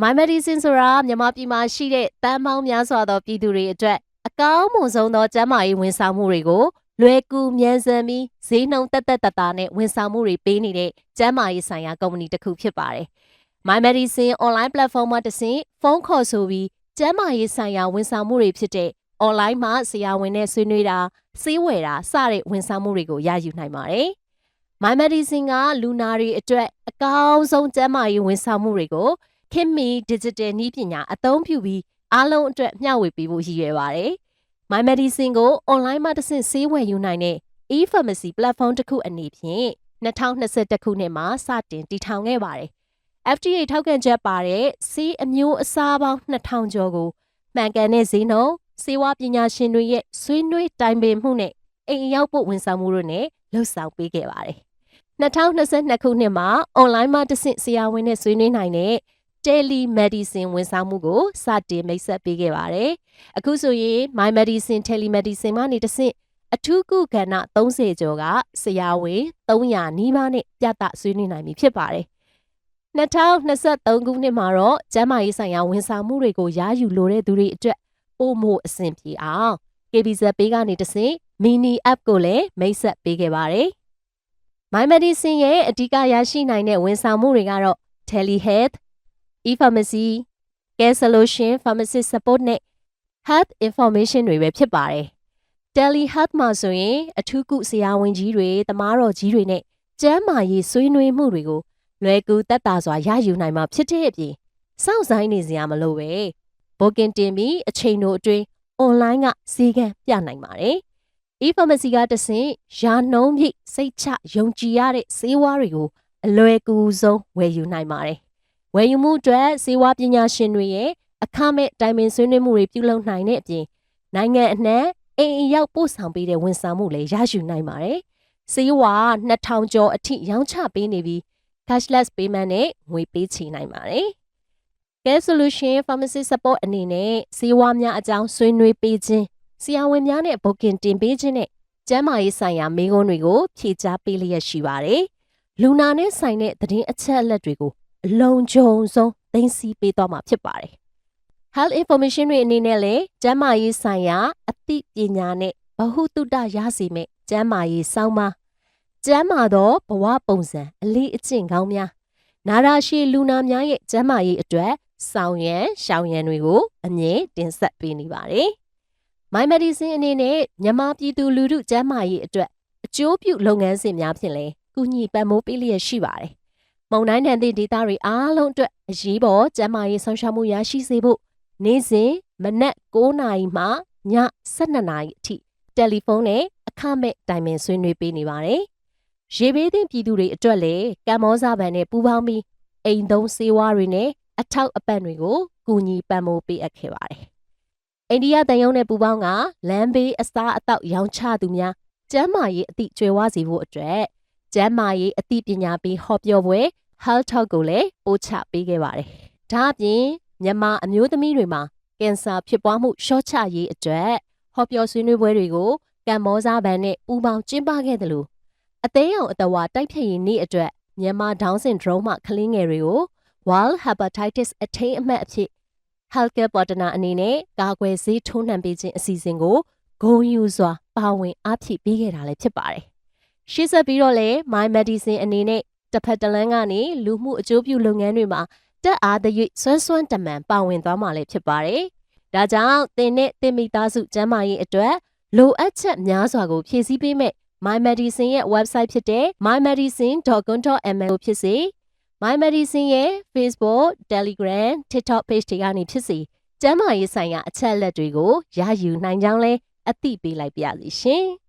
My Medicine ဆိုတာမြန်မာပြည်မှာရှိတဲ့တန်ပေါင်းများစွာသောပြည်သူတွေအတွက်အကောင်းမွန်ဆုံးသောကျန်းမာရေးဝန်ဆောင်မှုတွေကိုလွယ်ကူမြန်ဆန်ပြီးဈေးနှုန်းသက်သက်သာနဲ့ဝန်ဆောင်မှုတွေပေးနေတဲ့ကျန်းမာရေးဆိုင်ရာကုမ္ပဏီတစ်ခုဖြစ်ပါတယ်။ My Medicine online platform မှာတစ်ဆင့်ဖုန်းခေါ်ဆိုပြီးကျန်းမာရေးဆိုင်ရာဝန်ဆောင်မှုတွေဖြစ်တဲ့ online မှာဆရာဝန်နဲ့ဆွေးနွေးတာဆေးဝယ်တာစတဲ့ဝန်ဆောင်မှုတွေကိုရယူနိုင်ပါတယ်။ My Medicine ကလူနာတွေအတွက်အကောင်းဆုံးကျန်းမာရေးဝန်ဆောင်မှုတွေကိုခင်မီ digital နည်းပညာအသုံးပြုပြီးအားလုံးအတွက်မျှဝေပေးဖို့ရည်ရွယ်ပါတယ်။ My Medicine ကို online မှာတစ်ဆင့်ဆေးဝယ်ယူနိုင်တဲ့ e-pharmacy platform တစ်ခုအနေဖြင့်2021ခုနှစ်မှာစတင်တည်ထောင်ခဲ့ပါတယ်။ FDA ထောက်ခံချက်ပါတဲ့ဆေးအမျိုးအစားပေါင်း2000ကျော်ကိုမှန်ကန်တဲ့ဈေးနှုန်းဆေးဝါးပညာရှင်တွေရဲ့ဆွေးနွေးတိုင်ပင်မှုနဲ့အိမ်ရောက်ပို့ဝန်ဆောင်မှုတို့နဲ့လှုပ်ဆောင်ပေးခဲ့ပါတယ်။2022ခုနှစ်မှာ online မှာတစ်ဆင့်ဆရာဝန်နဲ့ဆွေးနွေးနိုင်တဲ့Telemedicine ဝန်ဆောင်မှုကိုစတင်မိတ်ဆက်ပေးခဲ့ပါတယ်။အခုဆိုရင် My Medicine Telemedicine ကနေတစ်ဆင့်အထူးကုကဏ္ဍ30ကျော်ကဆရာဝန်300နီးပါးနဲ့ပြသဆွေးနွေးနိုင်ပြီဖြစ်ပါတယ်။2023ခုနှစ်မှာတော့ကျန်းမာရေးဆိုင်ရာဝန်ဆောင်မှုတွေကိုရယူလိုတဲ့သူတွေအတွက်ပိုမိုအဆင်ပြေအောင် KBZ Pay ကနေတစ်ဆင့် mini app ကိုလည်းမိတ်ဆက်ပေးခဲ့ပါတယ်။ My Medicine ရဲ့အဓိကရရှိနိုင်တဲ့ဝန်ဆောင်မှုတွေကတော့ Telehealth e-pharmacy, care solution, pharmacist support နဲ့ health information တွေပဲဖြစ်ပါတယ်။ Telehealth မှာဆိုရင်အထူးကုဆရာဝန်ကြီးတွေတမားတော်ကြီးတွေနဲ့ကျန်းမာရေးဆွေးနွေးမှုတွေကိုလွယ်ကူသက်သာစွာရယူနိုင်မှာဖြစ်တဲ့အပြင်စောင့်ဆိုင်းနေစရာမလိုပဲbooking တင်ပြီးအချိန်တို့အတွင်း online ကဈေးကမ်းပြနိုင်ပါတယ်။ e-pharmacy ကတစ်ဆင့်ရာနှုန်းပြည့်စိတ်ချယုံကြည်ရတဲ့ဆေးဝါးတွေကိုအလွယ်ကူဆုံးဝယ်ယူနိုင်ပါတယ်။ဝယ်ယူမှုအတွက်ဆေးဝါးပညာရှင်တွေရဲ့အခမဲ့တိုင်ပင်ဆွေးနွေးမှုတွေပြုလုပ်နိုင်တဲ့အပြင်နိုင်ငံအနှံ့အိမ်ရောက်ပို့ဆောင်ပေးတဲ့ဝန်ဆောင်မှုလည်းရယူနိုင်ပါတယ်။ဆေးဝါး2000ကျော်အထိရောင်းချပေးနေပြီး cashless payment နဲ့ငွေပေးချေနိုင်ပါတယ်။ Care Solution Pharmacist Support အနေနဲ့ဆေးဝါးများအကြောင်းဆွေးနွေးပေးခြင်းဆရာဝန်များနဲ့ booking တင်ပေးခြင်းနဲ့ကျန်းမာရေးဆိုင်ရာမေးခွန်းတွေကိုဖြေကြားပေးလျက်ရှိပါတယ်။လူနာနဲ့ဆိုင်တဲ့သတင်းအချက်အလက်တွေကိုအလုံးစုံဆုံးသိမ်းဆည်းပေးသွားမှာဖြစ်ပါတယ်။ Health information တွေအနေနဲ့လည်းကျန်းမာရေးဆိုင်ရာအသိပညာနဲ့ဗဟုသုတရစေမယ့်ကျန်းမာရေးစောင့်မကျန်းမာသောဘဝပုံစံအလေးအကျင့်ကောင်းများနာတာရှည်လူနာများရဲ့ကျန်းမာရေးအတွက်ဆောင်ရန်ရှောင်ရန်တွေကိုအမြဲတင်ဆက်ပေးနေပါတယ်။ My Medicine အနေနဲ့မြန်မာပြည်သူလူထုကျန်းမာရေးအတွက်အကျိုးပြုလုပ်ငန်းစဉ်များဖြင့်လည်းကူညီပံ့ပိုးပေးလျက်ရှိပါတယ်။မုံတိုင်းတန်သည့်ဒေသတွေအားလုံးအတွက်အရေးပေါ်ကျန်းမာရေးဆောင်ရှားမှုရရှိစေဖို့နေ့စဉ်မနက်9နာရီမှည12နာရီအထိတယ်လီဖုန်းနဲ့အခမဲ့တိုင်ပင်ဆွေးနွေးပေးနေပါတယ်။ရေဘေးသင့်ပြည်သူတွေအတွက်လည်းကမ္ဘောဇဘဏ်နဲ့ပူးပေါင်းပြီးအိမ်သုံးဆေးဝါးတွေနဲ့အထောက်အပံ့တွေကိုကူညီပံ့ပိုးပေးအပ်ခဲ့ပါတယ်။အိန္ဒိယတန်ယုံနဲ့ပူးပေါင်းကလမ်းဘေးအစားအသောက်ရောင်းချသူများကျန်းမာရေးအသိကျွယ်ဝစေဖို့အတွက်ကျန်းမာရေးအသိပညာပေးဟောပြောပွဲ Health Talk ကိုလည်းပို့ချပေးခဲ့ပါတယ်။ဒါအပြင်မြန်မာအမျိုးသမီးတွေမှာကင်ဆာဖြစ်ပွားမှုလျှော့ချရေးအတွက်ဟောပြောဆွေးနွေးပွဲတွေကိုကမ္ဘောဇဘဏ်နဲ့ပူးပေါင်းကျင်းပခဲ့တယ်လို့အသေးရောင်အတဝါတိုက်ဖြတ်ရေးနေ့အတွက်မြန်မာဒေါင်းစင်ဒရုန်းမှကလေးငယ်တွေကို World Hepatitis အထိမ်းအမှတ်အဖြစ် Healthcare Partner အနေနဲ့ကာကွယ်ဆေးထိုးနှံပေးခြင်းအစီအစဉ်ကိုဂုဏ်ယူစွာပါဝင်အားဖြည့်ပေးခဲ့တာလည်းဖြစ်ပါတယ်။ရှေ့ဆက်ပြီးတော့လည်း My Medicine အနေနဲ့တစ်ဖက်တစ်လမ်းကနေလူမှုအကျိုးပြုလုပ်ငန်းတွေမှာတက်အားသရွေ့စွမ်းတမန်ပါဝင်သွားမှာလည်းဖြစ်ပါတယ်။ဒါကြောင့်သင်နဲ့သင်မိသားစုကျန်းမာရေးအတွက်လိုအပ်ချက်များစွာကိုဖြည့်ဆည်းပေးမဲ့ My Medicine ရဲ့ website ဖြစ်တဲ့ mymedicine.com.ml ကိုဖြစ်စေ My Medicine ရဲ့ Facebook, Telegram, TikTok page တွေကနေဖြစ်စေကျန်းမာရေးဆိုင်ရာအချက်အလက်တွေကိုရယူနိုင်ကြောင်းလဲအသိပေးလိုက်ပါရစေရှင်။